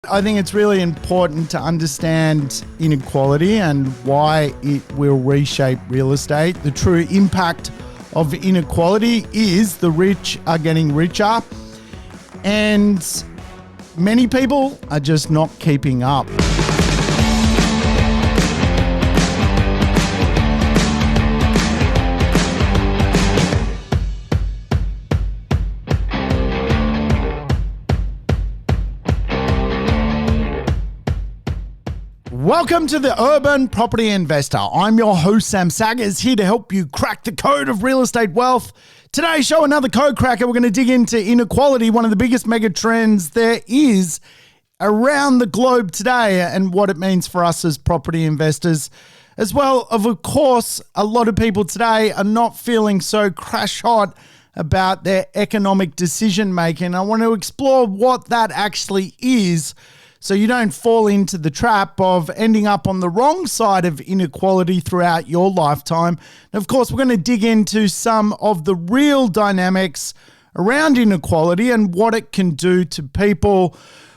I think it's really important to understand inequality and why it will reshape real estate. The true impact of inequality is the rich are getting richer, and many people are just not keeping up. Welcome to the Urban Property Investor. I'm your host, Sam Saggers, here to help you crack the code of real estate wealth. Today's show, another code cracker. We're going to dig into inequality, one of the biggest megatrends there is around the globe today, and what it means for us as property investors. As well, of course, a lot of people today are not feeling so crash hot about their economic decision making. I want to explore what that actually is, so you don't fall into the trap of ending up on the wrong side of inequality throughout your lifetime. And of course, we're going to dig into some of the real dynamics around inequality and what it can do to people,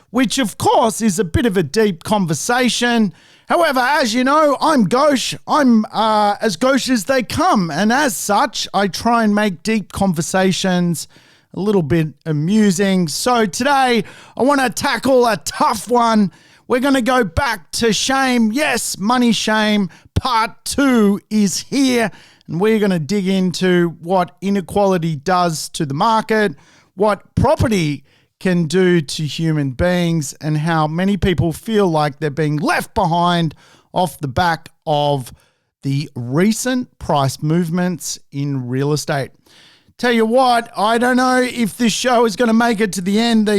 which of course is a bit of a deep conversation. However, as you know, I'm gauche. I'm as gauche as they come. And as such, I try and make deep conversations a little bit amusing. So today I want to tackle a tough one. We're going to go back to shame. Yes, money shame. Part 2 is here, and we're going to dig into what inequality does to the market, what property can do to human beings, and how many people feel like they're being left behind off the back of the recent price movements in real estate. Tell you what, I don't know if this show is going to make it to the end. The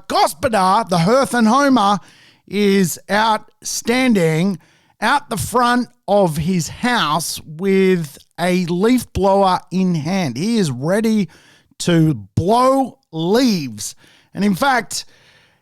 Gospodar, the Hearth and Homer, is outstanding out the front of his house with a leaf blower in hand. He is ready to blow leaves. And in fact,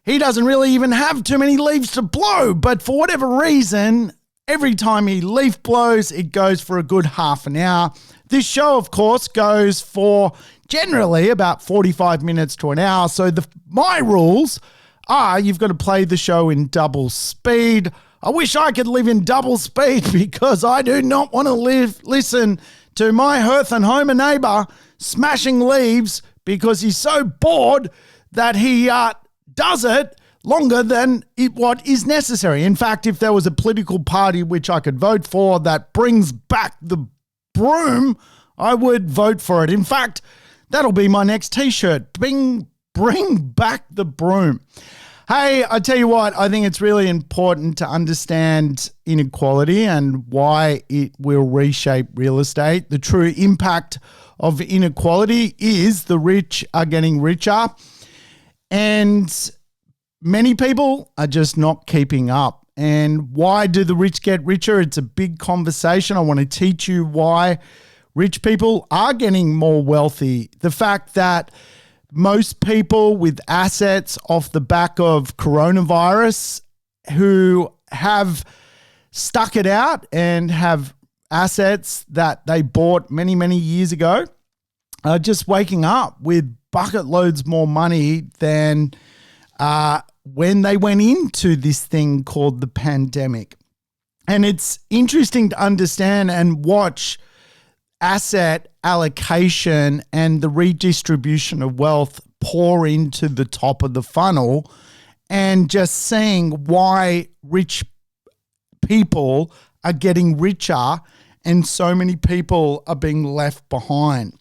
he doesn't really even have too many leaves to blow, but for whatever reason, every time he leaf blows, it goes for a good half an hour. This show, of course, goes for generally about 45 minutes to an hour. So my rules are you've got to play the show in double speed. I wish I could live in double speed because I do not want to listen to my Hearth and Homer neighbor smashing leaves because he's so bored that he does it longer than what is necessary. In fact, if there was a political party which I could vote for that brings back the broom, I would vote for it. In fact, that'll be my next t-shirt. Bring back the broom. Hey, I tell you what, I think it's really important to understand inequality and why it will reshape real estate. The true impact of inequality is the rich are getting richer, and many people are just not keeping up. And why do the rich get richer? It's a big conversation. I want to teach you why rich people are getting more wealthy. The fact that most people with assets off the back of coronavirus who have stuck it out and have assets that they bought many, many years ago are just waking up with bucket loads more money than when they went into this thing called the pandemic. And it's interesting to understand and watch asset allocation and the redistribution of wealth pour into the top of the funnel, and just seeing why rich people are getting richer and so many people are being left behind.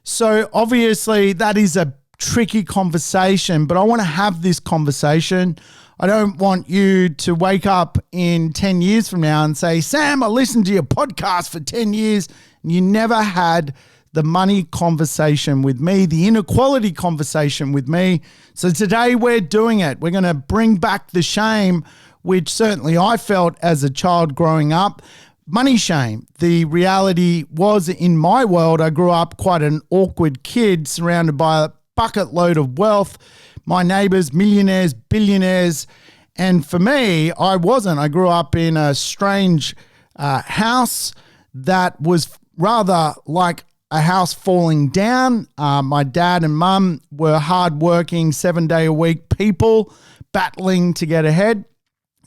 So obviously that is a tricky conversation, but I want to have this conversation. I don't want you to wake up in 10 years from now and say, Sam, I listened to your podcast for 10 years and you never had the money conversation with me, the inequality conversation with me. So today we're doing it. We're going to bring back the shame, which certainly I felt as a child growing up. Money shame. The reality was, in my world, I grew up quite an awkward kid surrounded by a bucket load of wealth. My neighbors, millionaires, billionaires. And for me, I wasn't. I grew up in a strange house that was rather like a house falling down. My dad and mum were hardworking, 7-day-a-week people, battling to get ahead.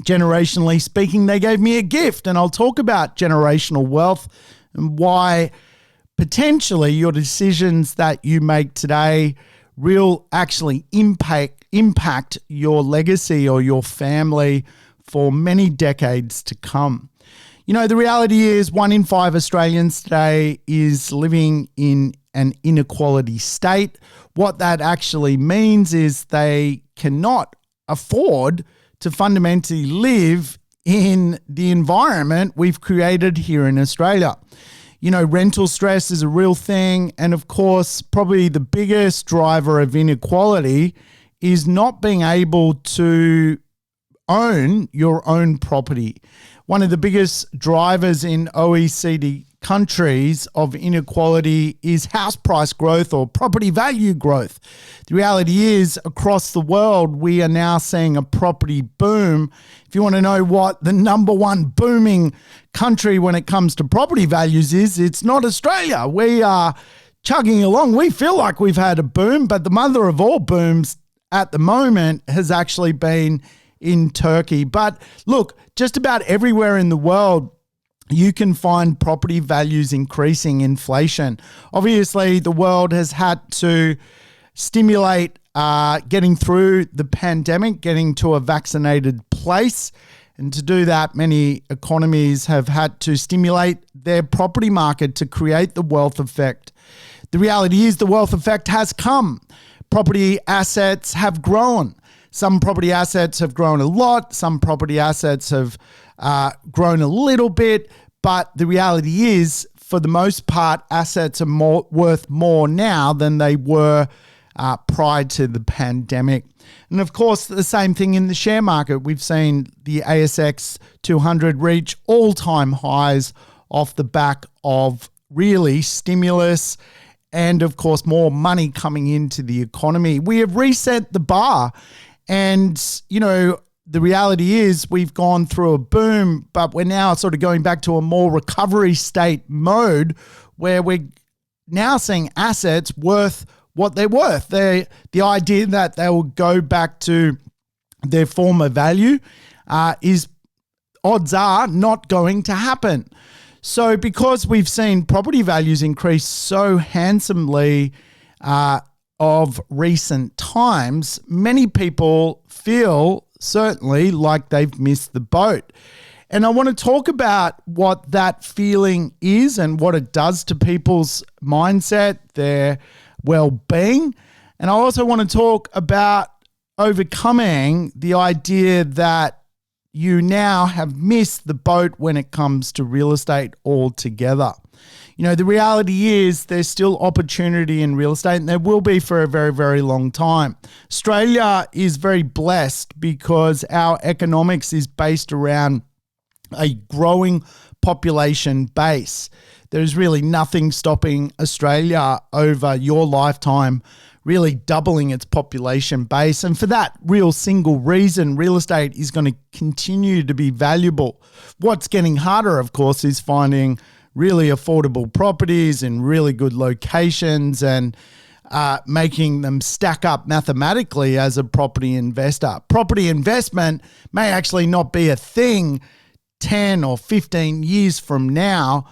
Generationally speaking, they gave me a gift, and I'll talk about generational wealth and why potentially your decisions that you make today will actually impact your legacy or your family for many decades to come. You know, the reality is 1 in 5 Australians today is living in an inequality state. What that actually means is they cannot afford to fundamentally live in the environment we've created here in Australia. You know, rental stress is a real thing. And of course, probably the biggest driver of inequality is not being able to own your own property. One of the biggest drivers in OECD countries of inequality is house price growth or property value growth. The reality is, across the world, we are now seeing a property boom. If you want to know what the number one booming country when it comes to property values is, it's not Australia. We are chugging along. We feel like we've had a boom, but the mother of all booms at the moment has actually been in Turkey. But look, just about everywhere in the world, you can find property values increasing, inflation. Obviously, the world has had to stimulate getting through the pandemic, getting to a vaccinated place. And to do that, many economies have had to stimulate their property market to create the wealth effect. The reality is the wealth effect has come. Property assets have grown. Some property assets have grown a lot. Some property assets have grown a little bit, but the reality is, for the most part, assets are worth more now than they were prior to the pandemic. And of course, the same thing in the share market. We've seen the ASX 200 reach all-time highs off the back of really stimulus and, of course, more money coming into the economy. We have reset the bar, and, you know, the reality is we've gone through a boom, but we're now sort of going back to a more recovery state mode where we're now seeing assets worth what they're worth. The idea that they will go back to their former value is odds are not going to happen. So because we've seen property values increase so handsomely of recent times, many people feel certainly like they've missed the boat. And I want to talk about what that feeling is and what it does to people's mindset, their well-being. And I also want to talk about overcoming the idea that you now have missed the boat when it comes to real estate altogether. You know, the reality is there's still opportunity in real estate, and there will be for a very, very long time. Australia is very blessed because our economics is based around a growing population base. There's really nothing stopping Australia over your lifetime really doubling its population base. And for that real single reason, real estate is going to continue to be valuable. What's getting harder, of course, is finding really affordable properties in really good locations and making them stack up mathematically as a property investor. Property investment may actually not be a thing 10 or 15 years from now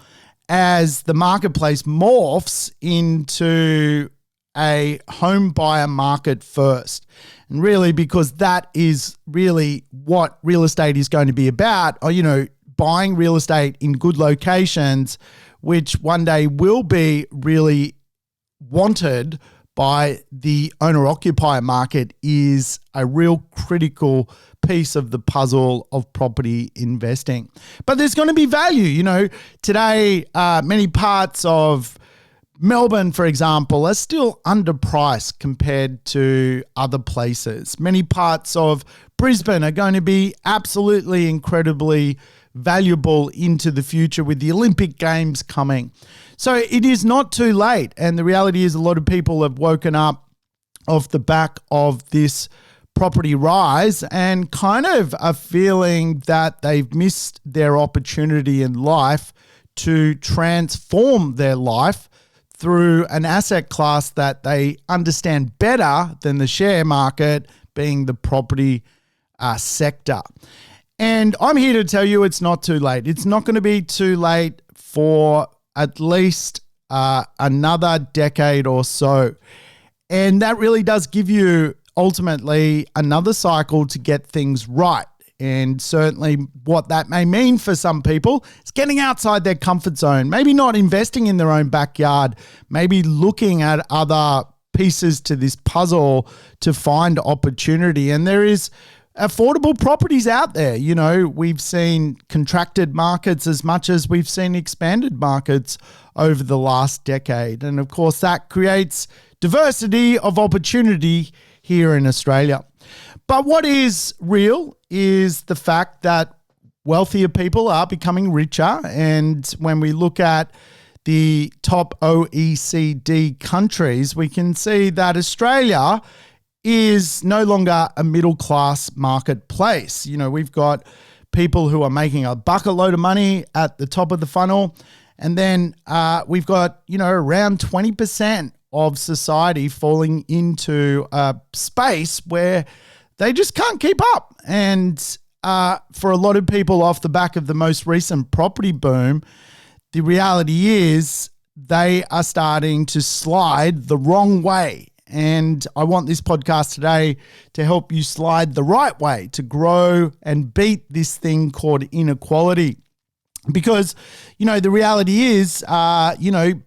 as the marketplace morphs into a home buyer market first. And really, because that is really what real estate is going to be about, or, you know, buying real estate in good locations, which one day will be really wanted by the owner-occupier market, is a real critical piece of the puzzle of property investing. But there's going to be value. You know, today, many parts of Melbourne, for example, are still underpriced compared to other places. Many parts of Brisbane are going to be absolutely incredibly valuable into the future with the Olympic Games coming. So it is not too late. And the reality is a lot of people have woken up off the back of this property rise and kind of are feeling that they've missed their opportunity in life to transform their life through an asset class that they understand better than the share market, being the property sector. And I'm here to tell you it's not too late. It's not going to be too late for at least another decade or so. And that really does give you ultimately another cycle to get things right. And certainly what that may mean for some people is getting outside their comfort zone, maybe not investing in their own backyard, maybe looking at other pieces to this puzzle to find opportunity. And there is affordable properties out there. You know, we've seen contracted markets as much as we've seen expanded markets over the last decade. And of course, that creates diversity of opportunity here in Australia. But what is real is the fact that wealthier people are becoming richer. And when we look at the top OECD countries, we can see that Australia is no longer a middle-class marketplace. You know, we've got people who are making a bucket load of money at the top of the funnel. And then we've got, you know, around 20% of society falling into a space where they just can't keep up. And for a lot of people off the back of the most recent property boom, the reality is they are starting to slide the wrong way. And I want this podcast today to help you slide the right way to grow and beat this thing called inequality. Because, you know, the reality is,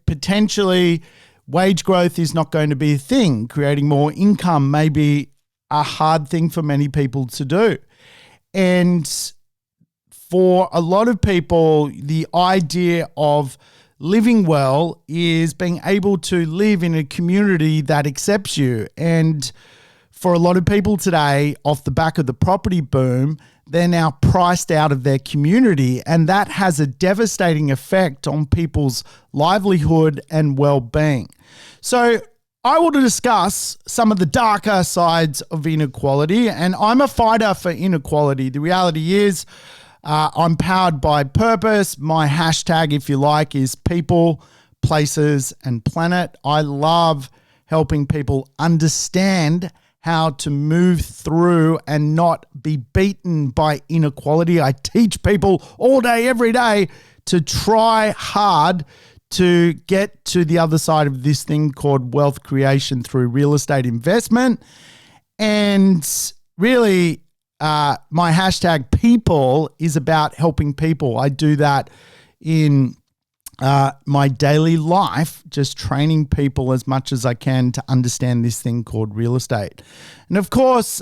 potentially wage growth is not going to be a thing. Creating more income may be a hard thing for many people to do. And for a lot of people, the idea of living well is being able to live in a community that accepts you. And for a lot of people today, off the back of the property boom, they're now priced out of their community. And that has a devastating effect on people's livelihood and well-being. So I want to discuss some of the darker sides of inequality. And I'm a fighter for inequality. The reality is, I'm powered by purpose. My hashtag, if you like, is people, places, and planet. I love helping people understand how to move through and not be beaten by inequality. I teach people all day, every day to try hard to get to the other side of this thing called wealth creation through real estate investment. And really, my hashtag people is about helping people. I do that in my daily life, just training people as much as I can to understand this thing called real estate. And of course,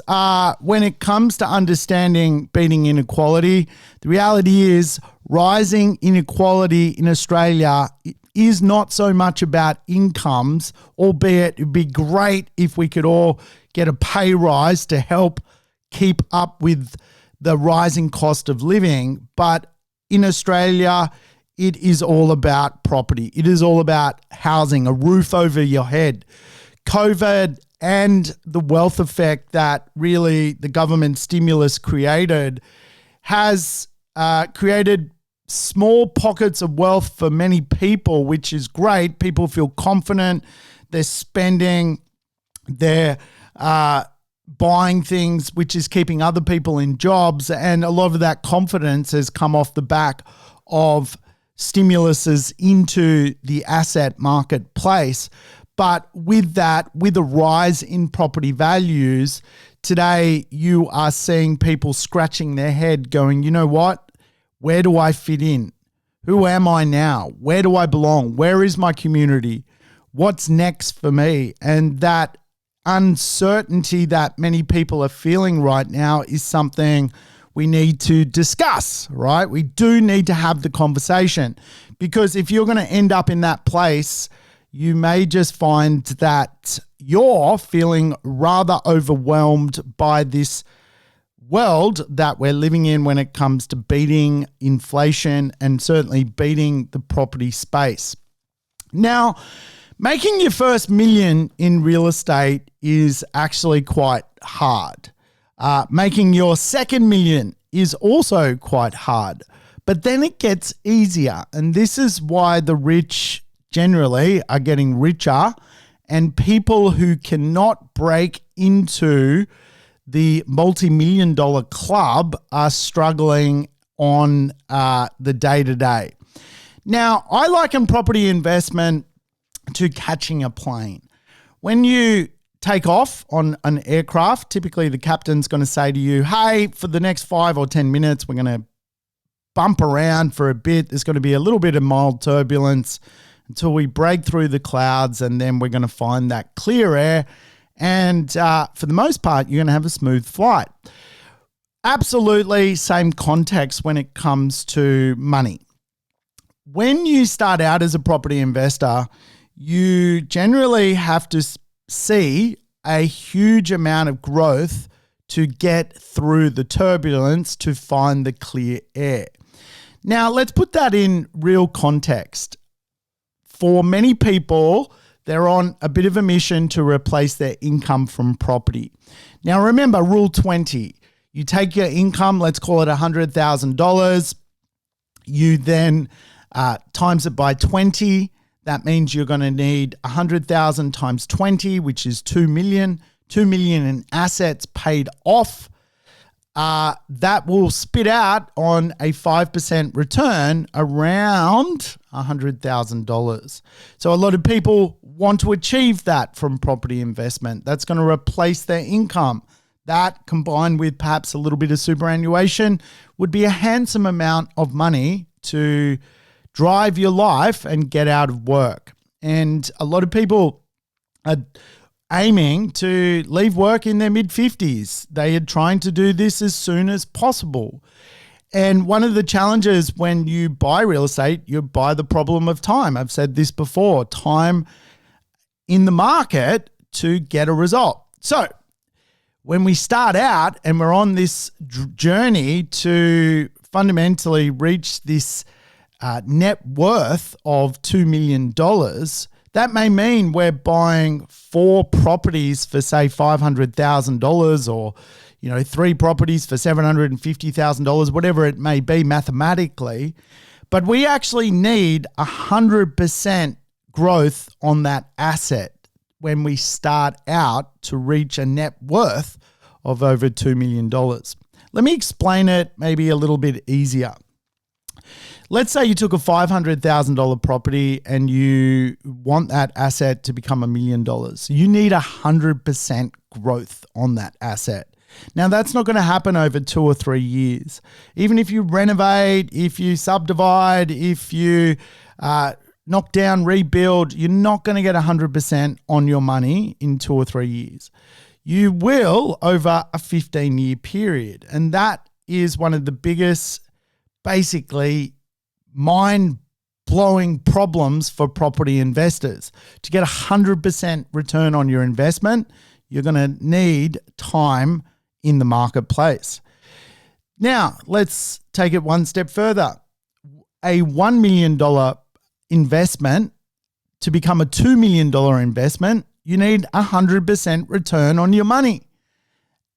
when it comes to understanding beating inequality, the reality is rising inequality in Australia is not so much about incomes, albeit it'd be great if we could all get a pay rise to help keep up with the rising cost of living. But in Australia, it is all about property. It is all about housing, a roof over your head. COVID and the wealth effect that really the government stimulus created has created small pockets of wealth for many people, which is great. People feel confident. They're spending, they're buying things, which is keeping other people in jobs. And a lot of that confidence has come off the back of stimuluses into the asset marketplace. But with that, with a rise in property values, today you are seeing people scratching their head going, you know what? Where do I fit in? Who am I now? Where do I belong? Where is my community? What's next for me? And that uncertainty that many people are feeling right now is something we need to discuss, right? We do need to have the conversation, because if you're going to end up in that place, you may just find that you're feeling rather overwhelmed by this world that we're living in when it comes to beating inflation and certainly beating the property space. Now, making your first million in real estate is actually quite hard. Making your second million is also quite hard, but then it gets easier. And this is why the rich generally are getting richer, and people who cannot break into the multi-million dollar club are struggling on the day-to-day. Now, I liken property investment to catching a plane. When you take off on an aircraft, typically the captain's going to say to you, hey, for the next 5 or 10 minutes, we're going to bump around for a bit. There's going to be a little bit of mild turbulence until we break through the clouds, and then we're going to find that clear air. And for the most part, you're going to have a smooth flight. Absolutely same context when it comes to money. When you start out as a property investor, you generally have to see a huge amount of growth to get through the turbulence to find the clear air. Now, let's put that in real context. For many people, they're on a bit of a mission to replace their income from property. Now, remember Rule 20. You take your income, let's call it $100,000. You then times it by 20. That means you're going to need 100,000 times 20, which is 2 million. 2 million in assets paid off. That will spit out on a 5% return around $100,000. So a lot of people want to achieve that from property investment. That's going to replace their income. That, combined with perhaps a little bit of superannuation, would be a handsome amount of money to drive your life and get out of work. And a lot of people are aiming to leave work in their mid-50s. They are trying to do this as soon as possible. And one of the challenges when you buy real estate, you buy the problem of time. I've said this before, time in the market to get a result. So when we start out and we're on this journey to fundamentally reach this net worth of $2 million, that may mean we're buying 4 properties for, say, $500,000 or, 3 properties for $750,000, whatever it may be mathematically. But we actually need 100% growth on that asset when we start out to reach a net worth of over $2 million. Let me explain it maybe a little bit easier. Let's say you took a $500,000 property and you want that asset to become $1 million. You need 100% growth on that asset. Now, that's not going to happen over 2 or 3 years. Even if you renovate, if you subdivide, if you knock down, rebuild, you're not going to get 100% on your money in 2 or 3 years. You will over a 15-year period. And that is one of the biggest, basically, mind-blowing problems for property investors. To get 100% return on your investment, you're going to need time in the marketplace. Now, let's take it one step further. A $1 million investment to become a $2 million investment, you need 100% return on your money.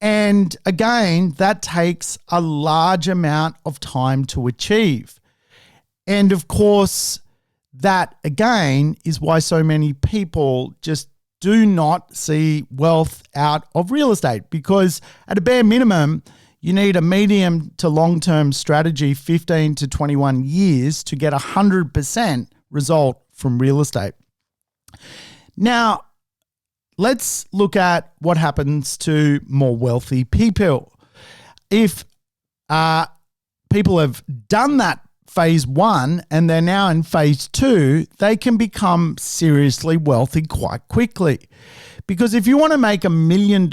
And again, that takes a large amount of time to achieve. And of course, that again is why so many people just do not see wealth out of real estate, because at a bare minimum, you need a medium to long-term strategy, 15 to 21 years, to get 100% result from real estate. Now, let's look at what happens to more wealthy people. If people have done that phase 1 and they're now in phase 2, they can become seriously wealthy quite quickly. Because if you want to make $1 million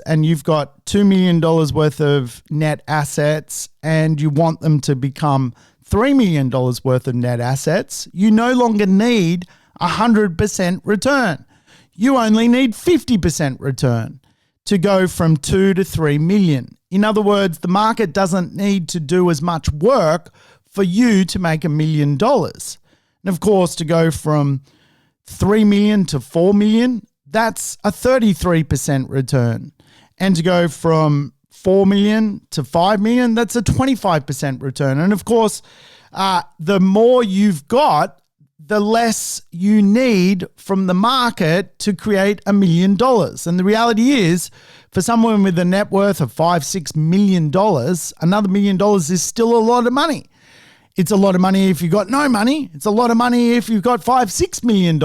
and you've got $2 million worth of net assets and you want them to become $3 million worth of net assets, you no longer need 100% return. You only need 50% return to go from 2 to 3 million. In other words, the market doesn't need to do as much work for you to make $1 million. And of course, to go from 3 million to 4 million, that's a 33% return. And to go from 4 million to 5 million, that's a 25% return. And of course, the more you've got, the less you need from the market to create $1 million. And the reality is, For someone with a net worth of $5-6 million, another $1 million is still a lot of money. It's a lot of money if you've got no money. It's a lot of money if you've got $5-6 million.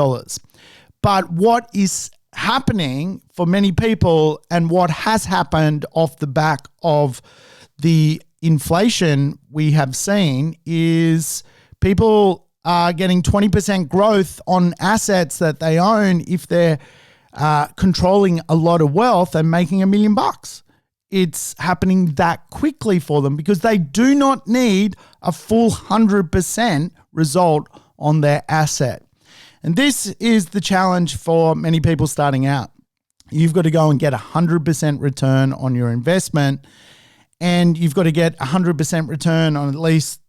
But what is happening for many people, and what has happened off the back of the inflation we have seen, is people are getting 20% growth on assets that they own if they're controlling a lot of wealth and making $1 million. It's happening that quickly for them because they do not need a full 100% result on their asset. And this is the challenge for many people starting out. You've got to go and get 100% return on your investment, and you've got to get 100% return on, at least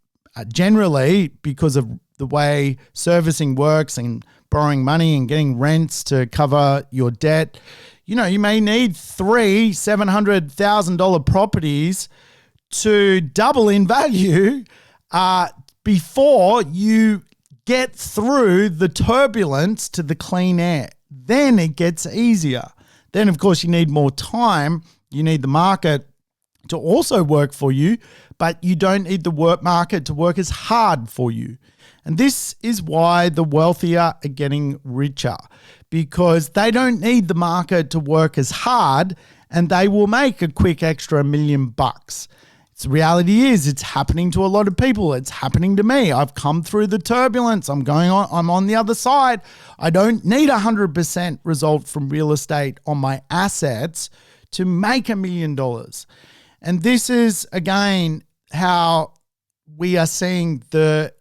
generally, because of the way servicing works and borrowing money and getting rents to cover your debt. You know, you may need 3 $700,000 properties to double in value before you get through the turbulence to the clean air. Then it gets easier. Then, of course, you need more time. You need the market to also work for you, but you don't need the market to work as hard for you. And this is why the wealthier are getting richer, because they don't need the market to work as hard, and they will make a quick extra $1 million. The reality is, it's happening to a lot of people. It's happening to me. I've come through the turbulence. I'm on the other side. I don't need 100% result from real estate on my assets to make $1 million. And this is, again, how we are seeing the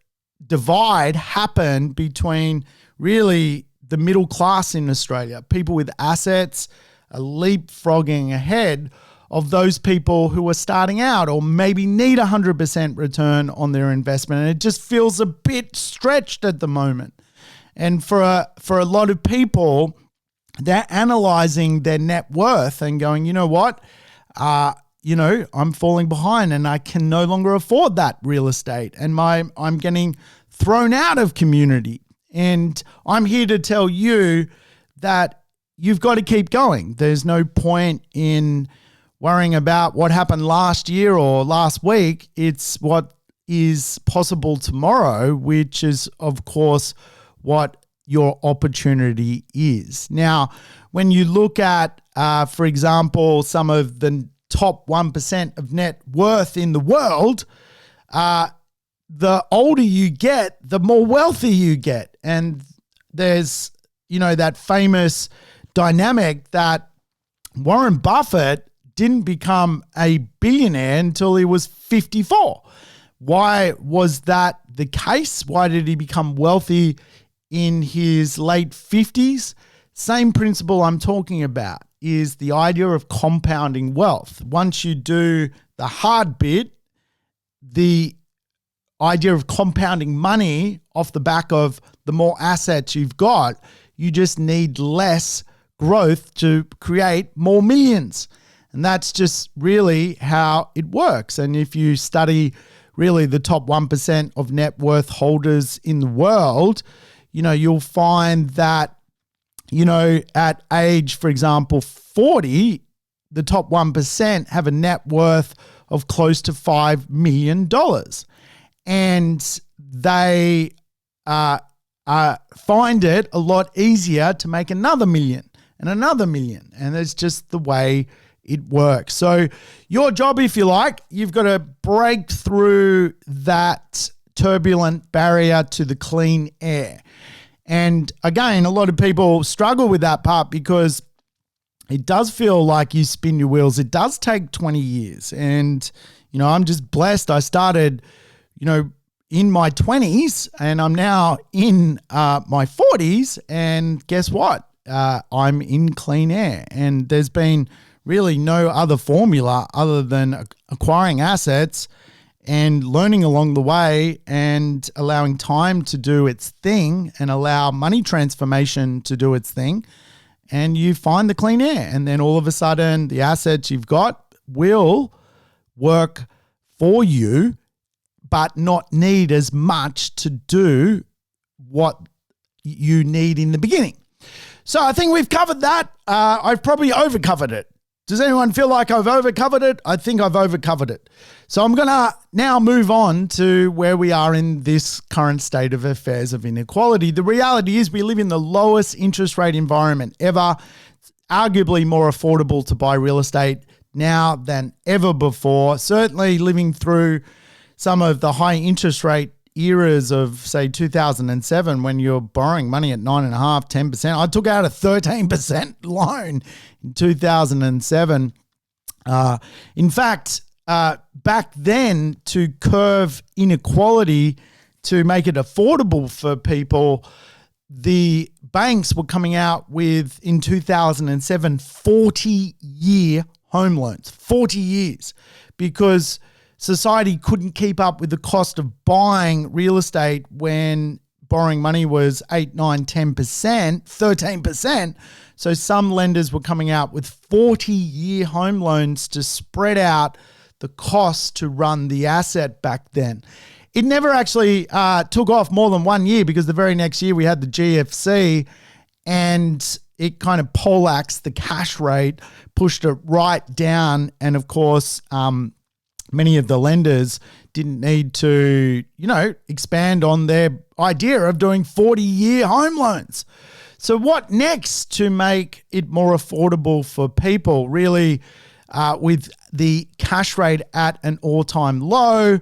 divide happen between really the middle class in Australia. People with assets are leapfrogging ahead of those people who are starting out or maybe need 100% return on their investment. And it just feels a bit stretched at the moment. And for a lot of people, they're analyzing their net worth and going, you know what? I'm falling behind and I can no longer afford that real estate, and I'm getting thrown out of community. And I'm here to tell you that you've got to keep going. There's no point in worrying about what happened last year or last week. It's what is possible tomorrow, which is, of course, what your opportunity is. Now, when you look at, for example, some of the top 1% of net worth in the world, the older you get, the more wealthy you get. And there's, that famous dynamic that Warren Buffett didn't become a billionaire until he was 54. Why was that the case? Why did he become wealthy in his late 50s? Same principle I'm talking about is the idea of compounding wealth. Once you do the hard bit, the idea of compounding money off the back of the more assets you've got, you just need less growth to create more millions. And that's just really how it works. And if you study really the top 1% of net worth holders in the world, you'll find that, at age, for example, 40, the top 1% have a net worth of close to $5 million. And they find it a lot easier to make another million and another million. And it's just the way it works. So your job, if you like, you've got to break through that turbulent barrier to the clean air. And again, a lot of people struggle with that part because it does feel like you spin your wheels. It does take 20 years. And, I'm just blessed. I started, in my 20s, and I'm now in my 40s. And guess what? I'm in clean air. And there's been really no other formula other than acquiring assets and learning along the way and allowing time to do its thing and allow money transformation to do its thing. And you find the clean air. And then all of a sudden, the assets you've got will work for you, but not need as much to do what you need in the beginning. So I think we've covered that. I've probably overcovered it. Does anyone feel like I've overcovered it? I think I've overcovered it. So I'm going to now move on to where we are in this current state of affairs of inequality. The reality is we live in the lowest interest rate environment ever. It's arguably more affordable to buy real estate now than ever before. Certainly living through some of the high interest rate eras of, say, 2007, when you're borrowing money at 9.5%, 10%. I took out a 13% loan in 2007. In fact, back then, to curb inequality, to make it affordable for people, the banks were coming out with, in 2007, 40-year home loans, 40 years, because society couldn't keep up with the cost of buying real estate when borrowing money was 8, 9, 10%, 13%. So some lenders were coming out with 40-year home loans to spread out the cost to run the asset back then. It never actually took off more than 1 year, because the very next year we had the GFC, and it kind of poleaxed the cash rate, pushed it right down. And of course, many of the lenders didn't need to, expand on their idea of doing 40-year home loans. So what next to make it more affordable for people? Really, with the cash rate at an all-time low,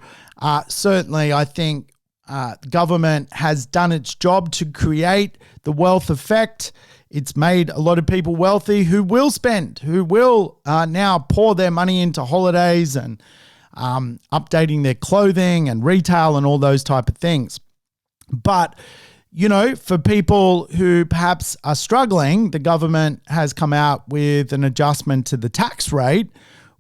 certainly I think the government has done its job to create the wealth effect. It's made a lot of people wealthy who will spend, who will now pour their money into holidays and updating their clothing and retail and all those type of things. But, for people who perhaps are struggling, the government has come out with an adjustment to the tax rate,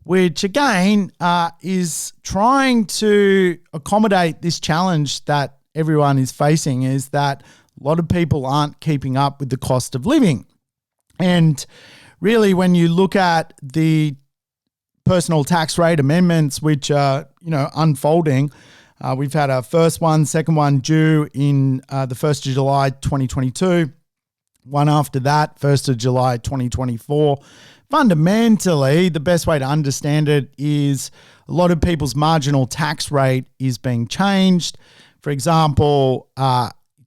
which again is trying to accommodate this challenge that everyone is facing, is that a lot of people aren't keeping up with the cost of living. And really, when you look at the personal tax rate amendments, which are, unfolding. We've had our first one, second one due in the 1st of July 2022. One after that, 1st of July 2024. Fundamentally, the best way to understand it is a lot of people's marginal tax rate is being changed. For example,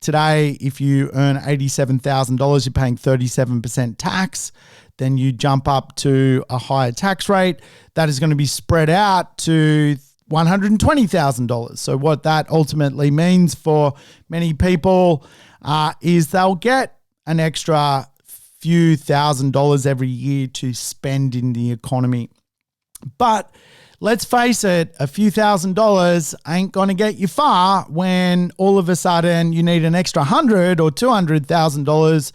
today, if you earn $87,000, you're paying 37% tax. Then you jump up to a higher tax rate. That is going to be spread out to $120,000. So what that ultimately means for many people is they'll get an extra few $1,000s every year to spend in the economy. But let's face it, a few $1,000s ain't going to get you far when all of a sudden you need an extra $100,000 or $200,000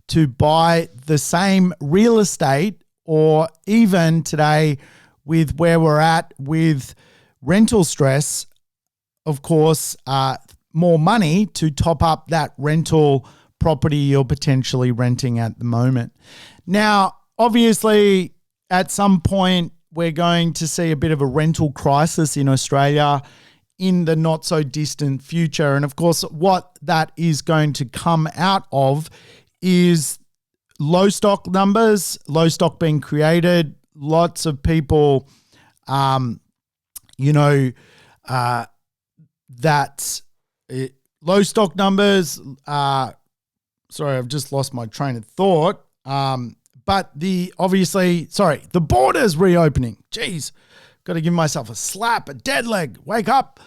to buy the same real estate, or even today with where we're at with rental stress, of course, more money to top up that rental property you're potentially renting at the moment. Now, obviously, at some point, we're going to see a bit of a rental crisis in Australia in the not so distant future. And of course, what that is going to come out of is low stock numbers, low stock being created, lots of people, low stock numbers. Sorry, I've just lost my train of thought. But the borders reopening. Jeez, got to give myself a slap, a dead leg. Wake up.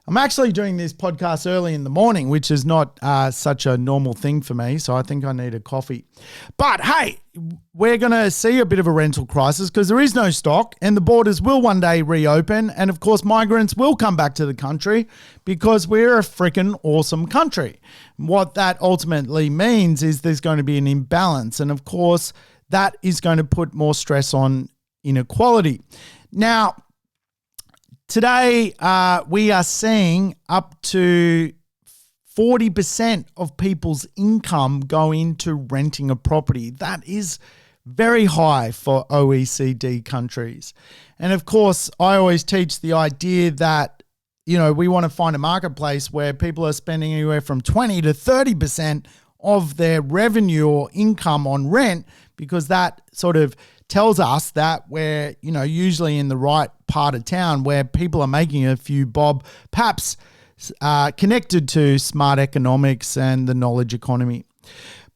I'm actually doing this podcast early in the morning, which is not such a normal thing for me. So I think I need a coffee. But hey, we're going to see a bit of a rental crisis because there is no stock, and the borders will one day reopen. And of course, migrants will come back to the country because we're a freaking awesome country. What that ultimately means is there's going to be an imbalance. And of course, that is going to put more stress on inequality. Now, today, we are seeing up to 40% of people's income go into renting a property. That is very high for OECD countries. And of course, I always teach the idea that, we want to find a marketplace where people are spending anywhere from 20 to 30% of their revenue or income on rent, because that sort of tells us that we're, usually in the right part of town where people are making a few bob, perhaps connected to smart economics and the knowledge economy.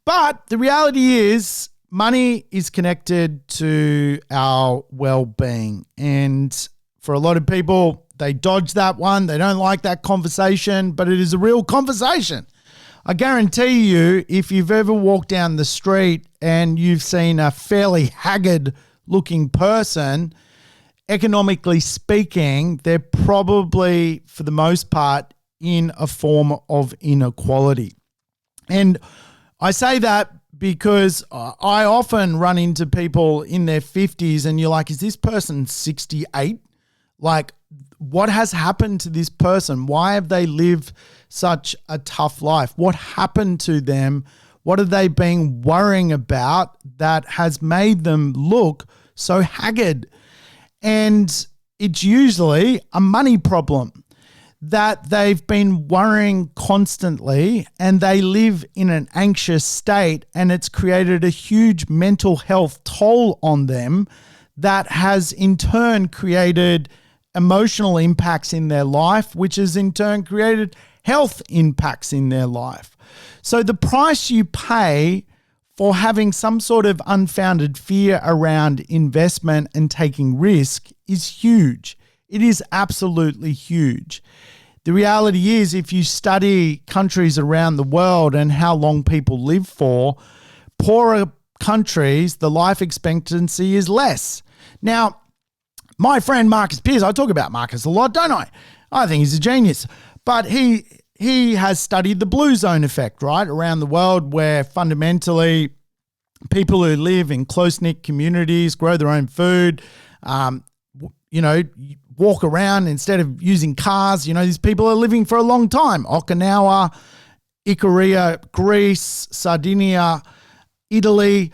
But the reality is money is connected to our well-being. And for a lot of people, they dodge that one. They don't like that conversation, but it is a real conversation. I guarantee you, if you've ever walked down the street and you've seen a fairly haggard looking person, economically speaking, they're probably, for the most part, in a form of inequality. And I say that because I often run into people in their 50s and you're like, is this person 68? Like, what has happened to this person? Why have they lived such a tough life? What happened to them? What have they been worrying about that has made them look so haggard? And it's usually a money problem that they've been worrying constantly, and they live in an anxious state, and it's created a huge mental health toll on them that has in turn created emotional impacts in their life, which has in turn created health impacts in their life. So the price you pay for having some sort of unfounded fear around investment and taking risk is huge. It is absolutely huge. The reality is, if you study countries around the world and how long people live for, poorer countries, the life expectancy is less. Now, my friend Marcus Pearce, I talk about Marcus a lot, don't I? I think he's a genius. But he has studied the blue zone effect, right, around the world, where fundamentally people who live in close-knit communities, grow their own food, walk around instead of using cars. These people are living for a long time. Okinawa, Ikaria, Greece, Sardinia, Italy,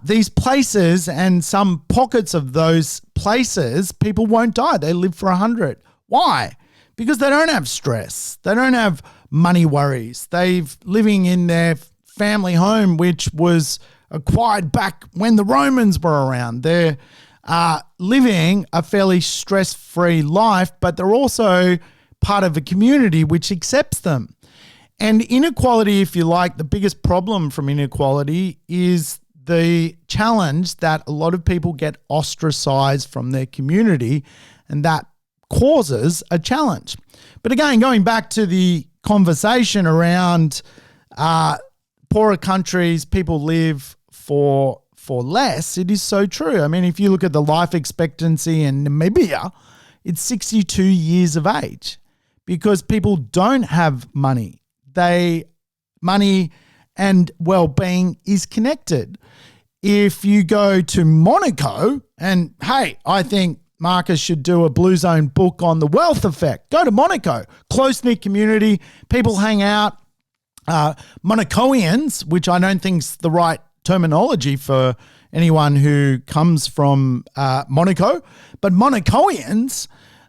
these places and some pockets of those places, people won't die. They live for 100. Why? Because they don't have stress. They don't have money worries. They've living in their family home, which was acquired back when the Romans were around. They're living a fairly stress-free life, but they're also part of a community which accepts them. And inequality, if you like, the biggest problem from inequality is the challenge that a lot of people get ostracized from their community, and that causes a challenge. But again, going back to the conversation around poorer countries, people live for less, it is so true. I mean, if you look at the life expectancy in Namibia, it's 62 years of age because people don't have money. Money and well-being is connected. If you go to Monaco, and hey, I think Marcus should do a Blue Zone book on the wealth effect. Go to Monaco, close-knit community, people hang out. Monacoians, which I don't think is the right terminology for anyone who comes from Monaco, but Monacoians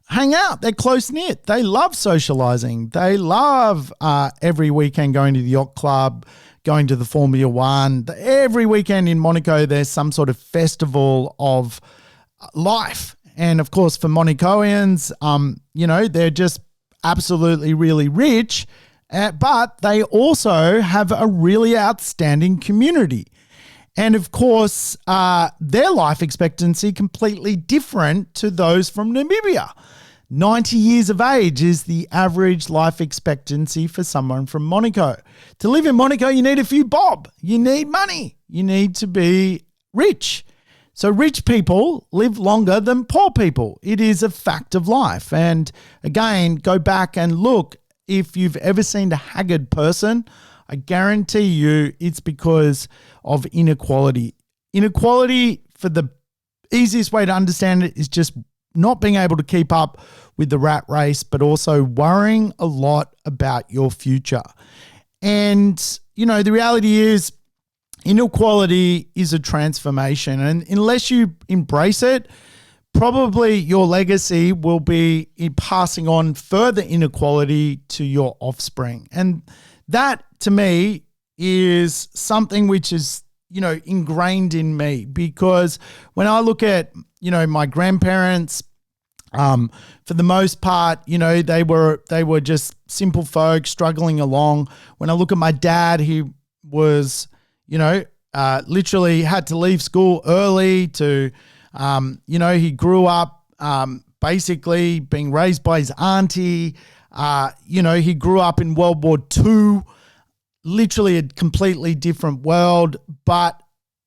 hang out. They're close-knit. They love socializing. They love every weekend going to the yacht club, going to the Formula One. Every weekend in Monaco, there's some sort of festival of life. And of course, for Monacoians, they're just absolutely really rich, but they also have a really outstanding community. And of course, their life expectancy completely different to those from Namibia. 90 years of age is the average life expectancy for someone from Monaco. To live in Monaco, you need a few bob. You need money. You need to be rich. So rich people live longer than poor people. It is a fact of life. And again, go back and look. If you've ever seen a haggard person, I guarantee you it's because of inequality. Inequality, for the easiest way to understand it, is just not being able to keep up with the rat race, but also worrying a lot about your future. And, the reality is inequality is a transformation. And unless you embrace it, probably your legacy will be in passing on further inequality to your offspring. And that, to me, is something which is ingrained in me, because when I look at, my grandparents, for the most part, they were just simple folk struggling along. When I look at my dad, he was, literally had to leave school early to, he grew up basically being raised by his auntie. He grew up in World War II, literally a completely different world, but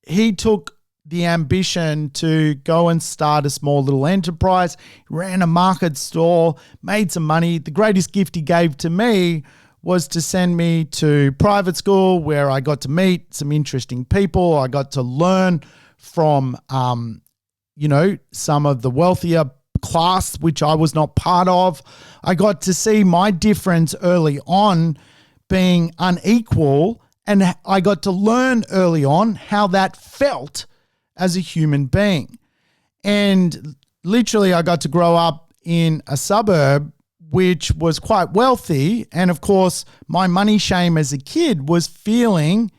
he took the ambition to go and start a small little enterprise, ran a market stall, made some money. The greatest gift he gave to me was to send me to private school, where I got to meet some interesting people. I got to learn from, some of the wealthier class, which I was not part of. I got to see my difference early on being unequal, and I got to learn early on how that felt as a human being. And literally I got to grow up in a suburb which was quite wealthy. And of course, my money shame as a kid was feeling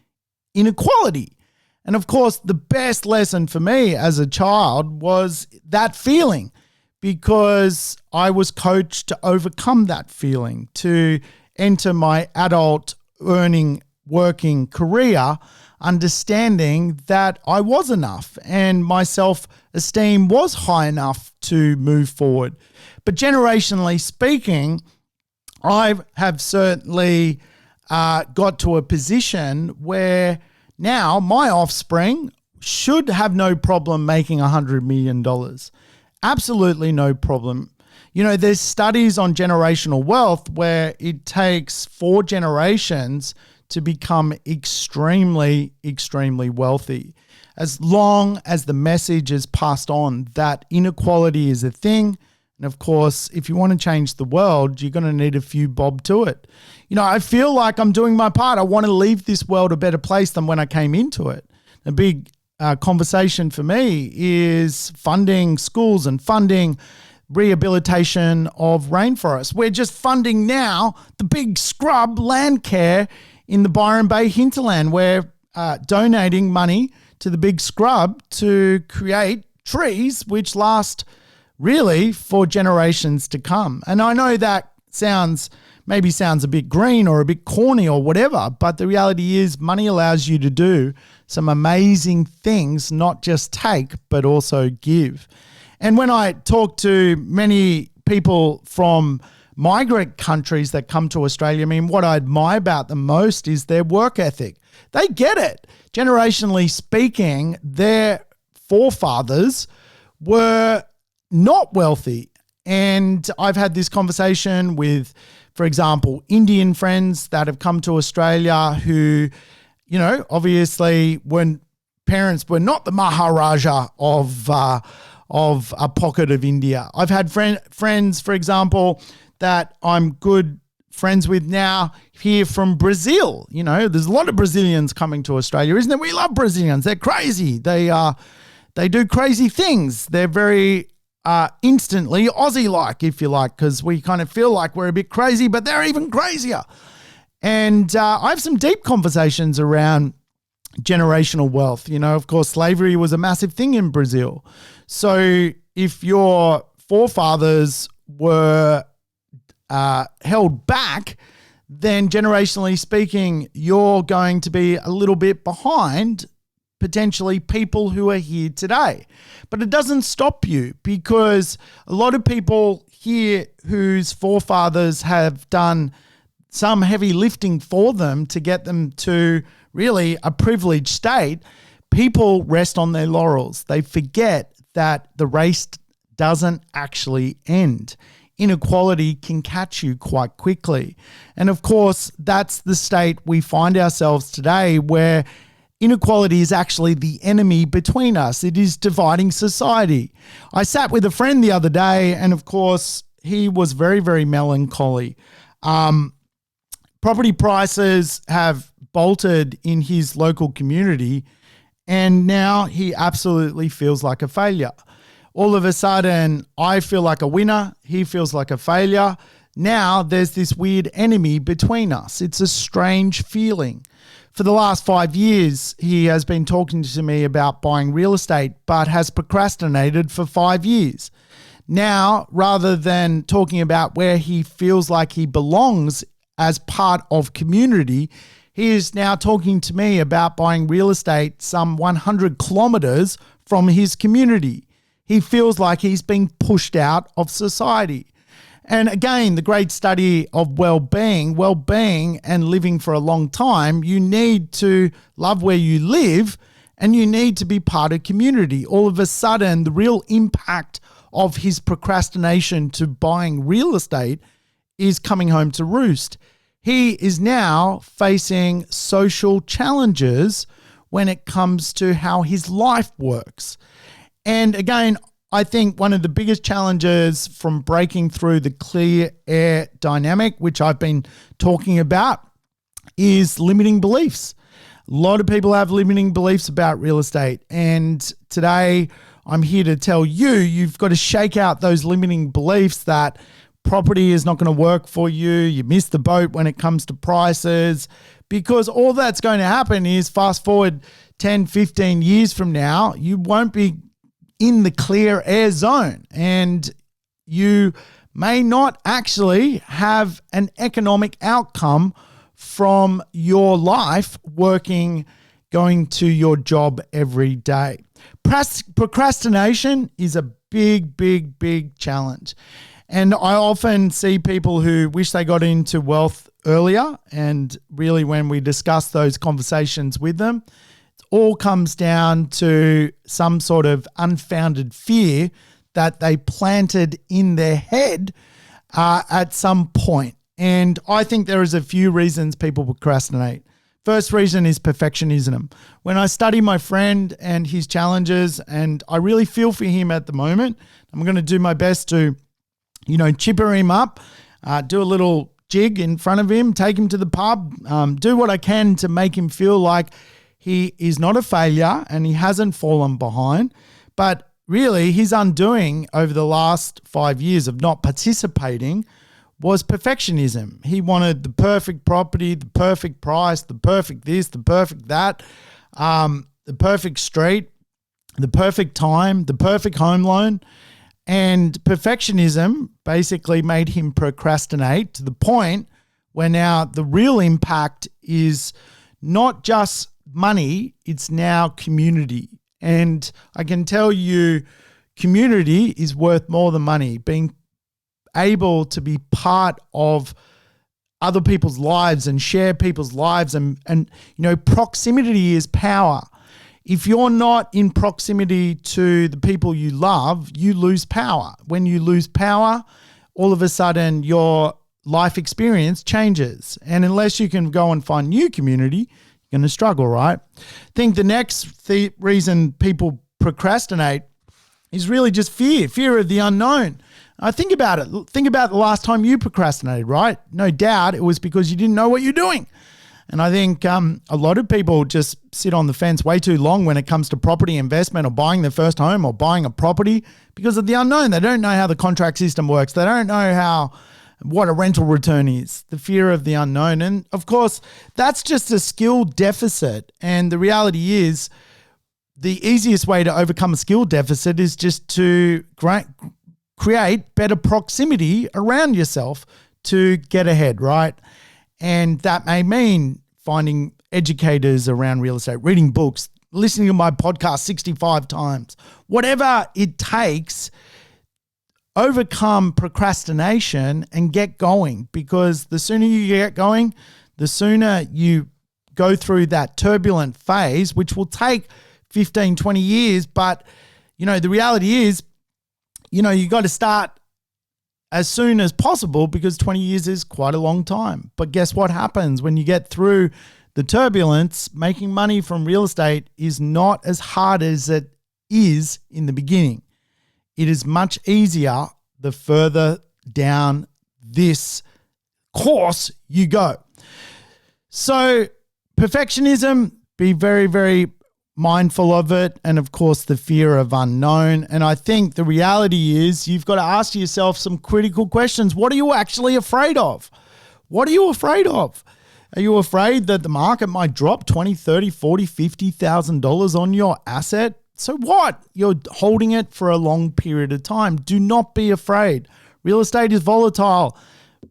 inequality. And of course, the best lesson for me as a child was that feeling, because I was coached to overcome that feeling, to enter my adult working career understanding that I was enough and my self-esteem was high enough to move forward. But generationally speaking, I have certainly got to a position where now my offspring should have no problem making $100 million. Absolutely no problem. There's studies on generational wealth where it takes 4 generations to become extremely, extremely wealthy, as long as the message is passed on that inequality is a thing. And of course, if you want to change the world, you're going to need a few bob to it. I feel like I'm doing my part. I want to leave this world a better place than when I came into it. A big conversation for me is funding schools and funding rehabilitation of rainforests. We're just funding now the big scrub land care in the Byron Bay hinterland. We're donating money to the big scrub to create trees which last really for generations to come. And I know that sounds a bit green or a bit corny or whatever, but the reality is money allows you to do some amazing things, not just take, but also give. And when I talk to many people from migrant countries that come to Australia, what I admire about them most is their work ethic. They get it. Generationally speaking, their forefathers were not wealthy. And I've had this conversation with, for example, Indian friends that have come to Australia who, obviously when parents were not the Maharaja of a pocket of India. I've had friends, for example, that I'm good friends with now here from Brazil. There's a lot of Brazilians coming to Australia, isn't there? We love Brazilians. They're crazy. They do crazy things. They're very instantly Aussie-like, if you like, because we kind of feel like we're a bit crazy, but they're even crazier. And I have some deep conversations around generational wealth. Of course, slavery was a massive thing in Brazil. So if your forefathers were held back, then generationally speaking, you're going to be a little bit behind potentially people who are here today. But it doesn't stop you, because a lot of people here whose forefathers have done some heavy lifting for them to get them to really a privileged state, people rest on their laurels. They forget that the race doesn't actually end. Inequality can catch you quite quickly. And of course, that's the state we find ourselves today, where inequality is actually the enemy between us. It is dividing society. I sat with a friend the other day, and of course, he was very, very melancholy. Property prices have bolted in his local community, and now he absolutely feels like a failure. All of a sudden, I feel like a winner. He feels like a failure. now there's this weird enemy between us. It's a strange feeling. For the last 5 years, he has been talking to me about buying real estate, but has procrastinated for 5 years. Now, rather than talking about where he feels like he belongs as part of community, he is now talking to me about buying real estate some 100 kilometers from his community. He feels like he's being pushed out of society. And again, the great study of well-being and living for a long time, you need to love where you live and you need to be part of community. All of a sudden, the real impact of his procrastination to buying real estate is coming home to roost. He is now facing social challenges when it comes to how his life works. And again, I think one of the biggest challenges from breaking through the clear air dynamic, which I've been talking about, is limiting beliefs. A lot of people have limiting beliefs about real estate. And today I'm here to tell you, you've got to shake out those limiting beliefs that property is not going to work for you. You miss the boat when it comes to prices, because all that's going to happen is fast forward 10, 15 years from now, you won't be in the clear air zone and you may not actually have an economic outcome from your life going to your job every day. Procrastination is a big challenge. And I often see people who wish they got into wealth earlier, and really when we discuss those conversations with them, all comes down to some sort of unfounded fear that they planted in their head at some point. And I think there is a few reasons people procrastinate. First reason is perfectionism. When I study my friend and his challenges, and I really feel for him at the moment, I'm going to do my best to, chipper him up, do a little jig in front of him, take him to the pub, do what I can to make him feel like he is not a failure and he hasn't fallen behind. But really, his undoing over the last 5 years of not participating was perfectionism. He wanted the perfect property, the perfect price, the perfect this, the perfect that, the perfect street, the perfect time, the perfect home loan. And perfectionism basically made him procrastinate to the point where now the real impact is not just money, it's now community. And I can tell you, community is worth more than money. Being able to be part of other people's lives and share people's lives and proximity is power. If you're not in proximity to the people you love, you lose power. When you lose power, all of a sudden your life experience changes. And unless you can go and find new community, you're going to struggle, right? I think the next reason people procrastinate is really just fear of the unknown. Think about it. Think about the last time you procrastinated, right? No doubt it was because you didn't know what you're doing. And I think a lot of people just sit on the fence way too long when it comes to property investment or buying their first home or buying a property because of the unknown. They don't know how the contract system works. They don't know what a rental return is, the fear of the unknown. And of course, that's just a skill deficit. And the reality is the easiest way to overcome a skill deficit is just to create better proximity around yourself to get ahead, right? And that may mean finding educators around real estate, reading books, listening to my podcast 65 times, whatever it takes. Overcome procrastination and get going, because the sooner you get going, the sooner you go through that turbulent phase, which will take 15, 20 years. But, the reality is, you got to start as soon as possible because 20 years is quite a long time. But guess what happens when you get through the turbulence? Making money from real estate is not as hard as it is in the beginning. It is much easier the further down this course you go. So perfectionism, be very, very mindful of it, and of course the fear of unknown. And I think the reality is you've got to ask yourself some critical questions. What are you actually afraid of? What are you afraid of? Are you afraid that the market might drop $20, $30, $40, $50,000 on your asset? So what? You're holding it for a long period of time. Do not be afraid. Real estate is volatile.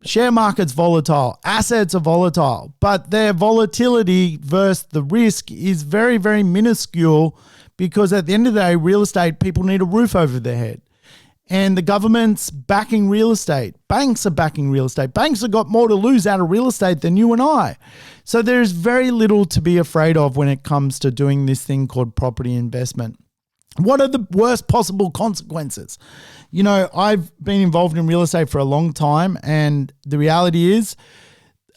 Share market's volatile. Assets are volatile. But their volatility versus the risk is very, very minuscule, because at the end of the day, real estate, people need a roof over their head. And the government's backing real estate. Banks are backing real estate. Banks have got more to lose out of real estate than you and I. So there's very little to be afraid of when it comes to doing this thing called property investment. What are the worst possible consequences? You know, I've been involved in real estate for a long time, and the reality is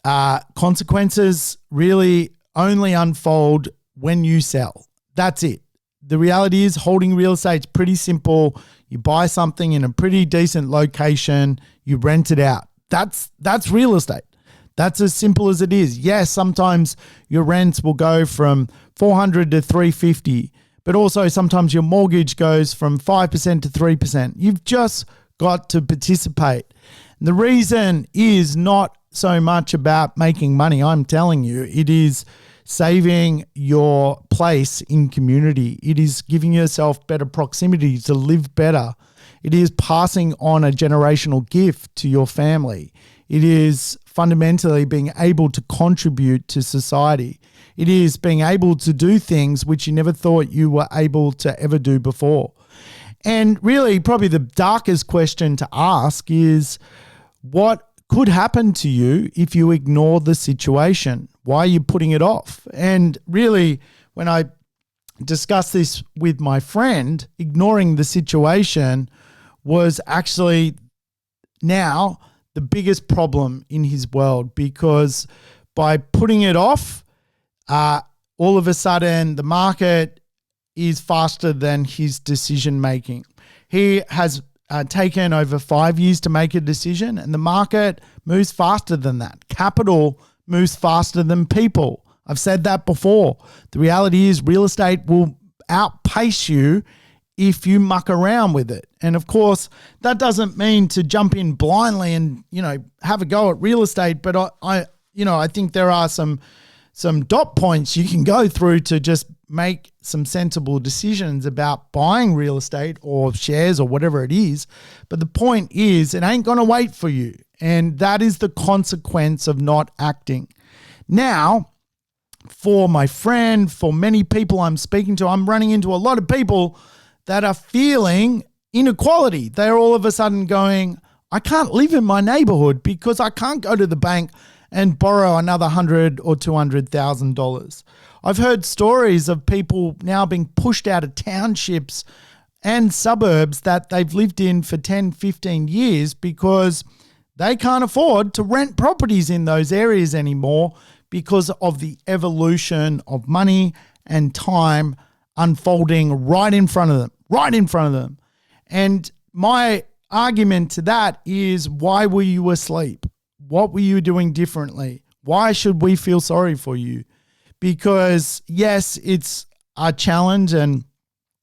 consequences really only unfold when you sell. That's it. The reality is holding real estate is pretty simple. You buy something in a pretty decent location, you rent it out. That's real estate. That's as simple as it is. Yes, sometimes your rents will go from $400 to $350, but also sometimes your mortgage goes from 5% to 3%. You've just got to participate. And the reason is not so much about making money. I'm telling you, it is saving your place in community. It is giving yourself better proximity to live better. It is passing on a generational gift to your family. It is fundamentally being able to contribute to society. It is being able to do things which you never thought you were able to ever do before. And really, probably the darkest question to ask is, what could happen to you if you ignore the situation? Why are you putting it off? And really, when I discussed this with my friend, ignoring the situation was actually now the biggest problem in his world, because by putting it off, all of a sudden the market is faster than his decision making. He has taken over 5 years to make a decision, and the market moves faster than that. Capital moves faster than people. I've said that before. The reality is real estate will outpace you if you muck around with it. And of course, that doesn't mean to jump in blindly and, have a go at real estate. But I think there are some dot points you can go through to just make some sensible decisions about buying real estate or shares or whatever it is. But the point is, it ain't going to wait for you. And that is the consequence of not acting. Now, for my friend, for many people I'm speaking to, I'm running into a lot of people that are feeling inequality. They're all of a sudden going, I can't live in my neighborhood because I can't go to the bank and borrow another $100,000 or $200,000. I've heard stories of people now being pushed out of townships and suburbs that they've lived in for 10, 15 years because they can't afford to rent properties in those areas anymore because of the evolution of money and time unfolding right in front of them. And my argument to that is, why were you asleep? What were you doing differently? Why should we feel sorry for you? Because yes, it's a challenge, and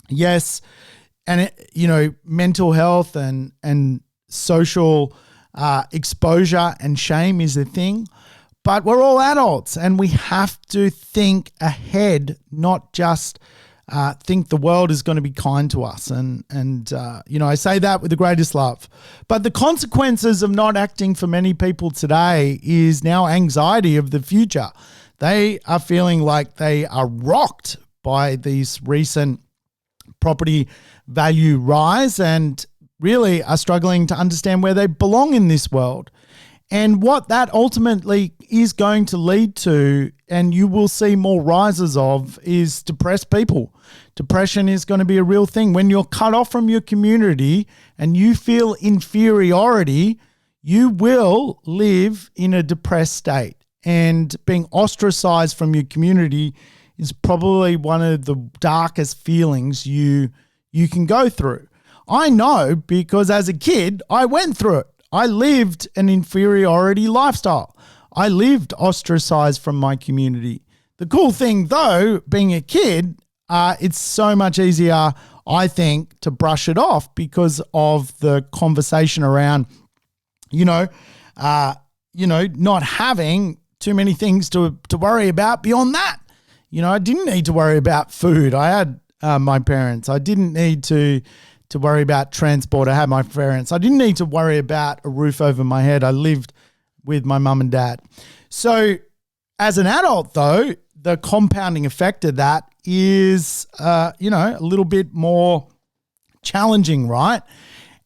yes, and mental health and social exposure and shame is a thing, but we're all adults and we have to think ahead, not just think the world is going to be kind to us. And I say that with the greatest love. But the consequences of not acting for many people today is now anxiety of the future. They are feeling like they are rocked by these recent property value rise and really are struggling to understand where they belong in this world. And what that ultimately is going to lead to, and you will see more rises of, is depressed people. Depression is going to be a real thing. When you're cut off from your community and you feel inferiority, you will live in a depressed state. And being ostracized from your community is probably one of the darkest feelings you can go through. I know, because as a kid, I went through it. I lived an inferiority lifestyle. I lived ostracized from my community. The cool thing, though, being a kid, it's so much easier, I think, to brush it off because of the conversation around, not having too many things to worry about beyond that. I didn't need to worry about food. I had my parents. I didn't need to worry about transport. I had my parents. I didn't need to worry about a roof over my head. I lived with my mum and dad. So as an adult, though, the compounding effect of that is, a little bit more challenging, right?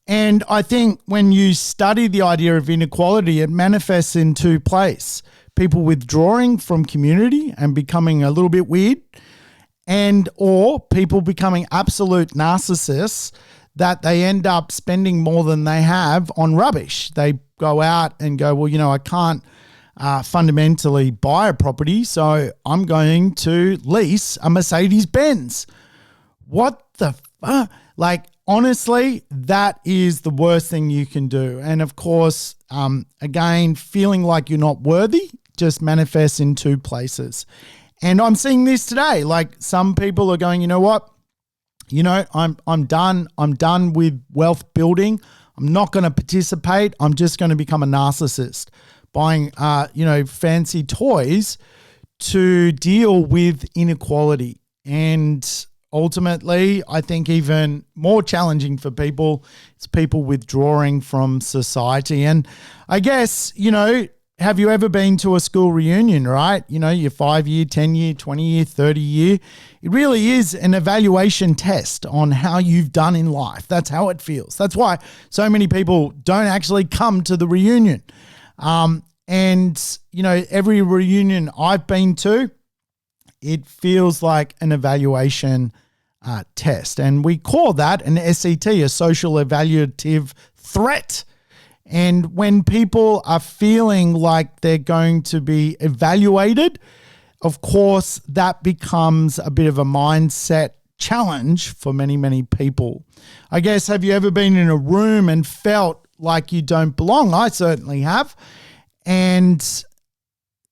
And I think when you study the idea of inequality, it manifests in two places. People withdrawing from community and becoming a little bit weird, or people becoming absolute narcissists that they end up spending more than they have on rubbish. They go out and go, well, I can't fundamentally buy a property, so I'm going to lease a Mercedes-Benz. What the fuck? Honestly, that is the worst thing you can do. And of course, again, feeling like you're not worthy just manifests in two places. And I'm seeing this today. Some people are going, you know what? I'm done. I'm done with wealth building. I'm not going to participate. I'm just going to become a narcissist, buying, fancy toys to deal with inequality. And ultimately, I think even more challenging for people, it's people withdrawing from society. And I guess, have you ever been to a school reunion, right? Your 5-year, 10-year, 20-year, 30-year. It really is an evaluation test on how you've done in life. That's how it feels. That's why so many people don't actually come to the reunion. Every reunion I've been to, it feels like an evaluation test. And we call that an SET, a social evaluative threat. And when people are feeling like they're going to be evaluated, of course, that becomes a bit of a mindset challenge for many, many people. I guess, have you ever been in a room and felt like you don't belong? I certainly have. And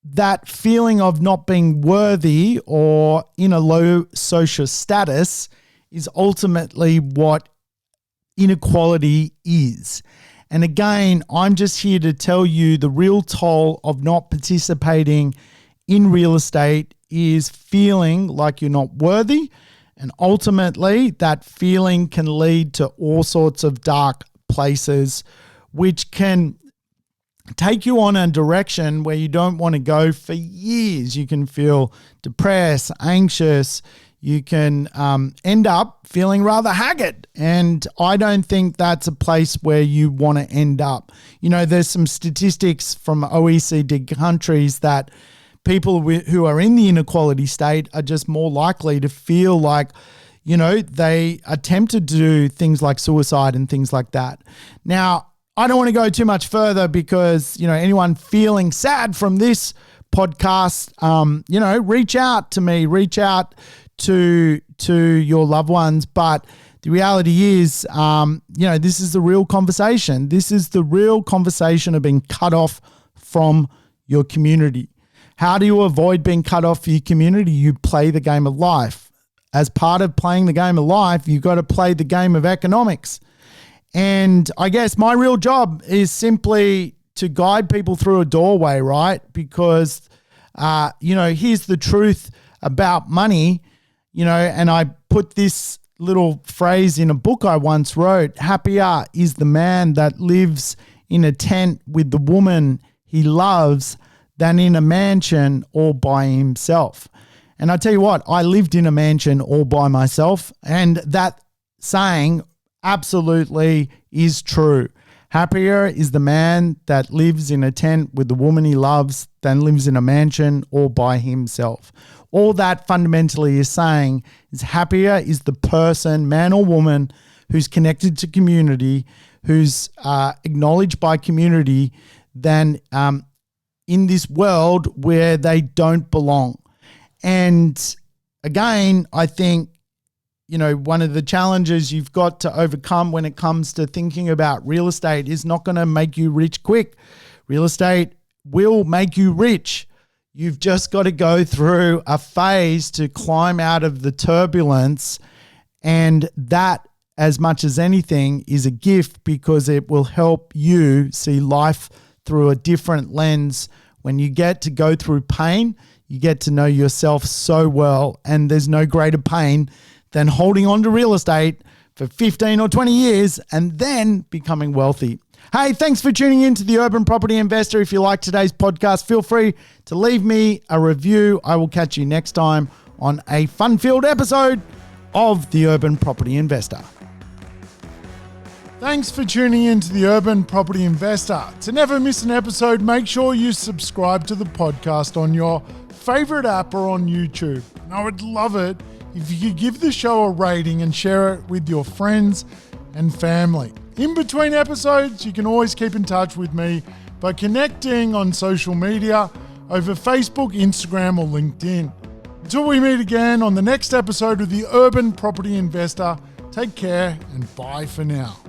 that feeling of not being worthy or in a low social status is ultimately what inequality is. And again, I'm just here to tell you the real toll of not participating in real estate is feeling like you're not worthy. And ultimately, that feeling can lead to all sorts of dark places, which can take you on a direction where you don't want to go for years. You can feel depressed, anxious. You can end up feeling rather haggard. And I don't think that's a place where you want to end up. There's some statistics from OECD countries that people who are in the inequality state are just more likely to feel like, they are tempted to do things like suicide and things like that. Now, I don't want to go too much further because, anyone feeling sad from this podcast, reach out to me, reach out to your loved ones. But the reality is, this is the real conversation. This is the real conversation of being cut off from your community. How do you avoid being cut off from your community? You play the game of life. As part of playing the game of life, you've got to play the game of economics. And I guess my real job is simply to guide people through a doorway, right? Because, here's the truth about money, and I put this little phrase in a book I once wrote: happier is the man that lives in a tent with the woman he loves than in a mansion all by himself. And I tell you what, I lived in a mansion all by myself, and that saying absolutely is true. Happier is the man that lives in a tent with the woman he loves than lives in a mansion all by himself. All that fundamentally is saying is happier is the person, man or woman, who's connected to community, who's acknowledged by community, than in this world where they don't belong. And again, I think, one of the challenges you've got to overcome when it comes to thinking about real estate is not going to make you rich quick. Real estate will make you rich. You've just got to go through a phase to climb out of the turbulence. And that, as much as anything, is a gift because it will help you see life through a different lens. When you get to go through pain, you get to know yourself so well. And there's no greater pain than holding on to real estate for 15 or 20 years and then becoming wealthy. Hey, thanks for tuning in to the Urban Property Investor. If you like today's podcast, feel free to leave me a review. I will catch you next time on a fun-filled episode of the Urban Property Investor. Thanks for tuning in to the Urban Property Investor. To never miss an episode, make sure you subscribe to the podcast on your favorite app or on YouTube. And I would love it if you could give the show a rating and share it with your friends and family. In between episodes, you can always keep in touch with me by connecting on social media over Facebook, Instagram, or LinkedIn. Until we meet again on the next episode of the Urban Property Investor, take care and bye for now.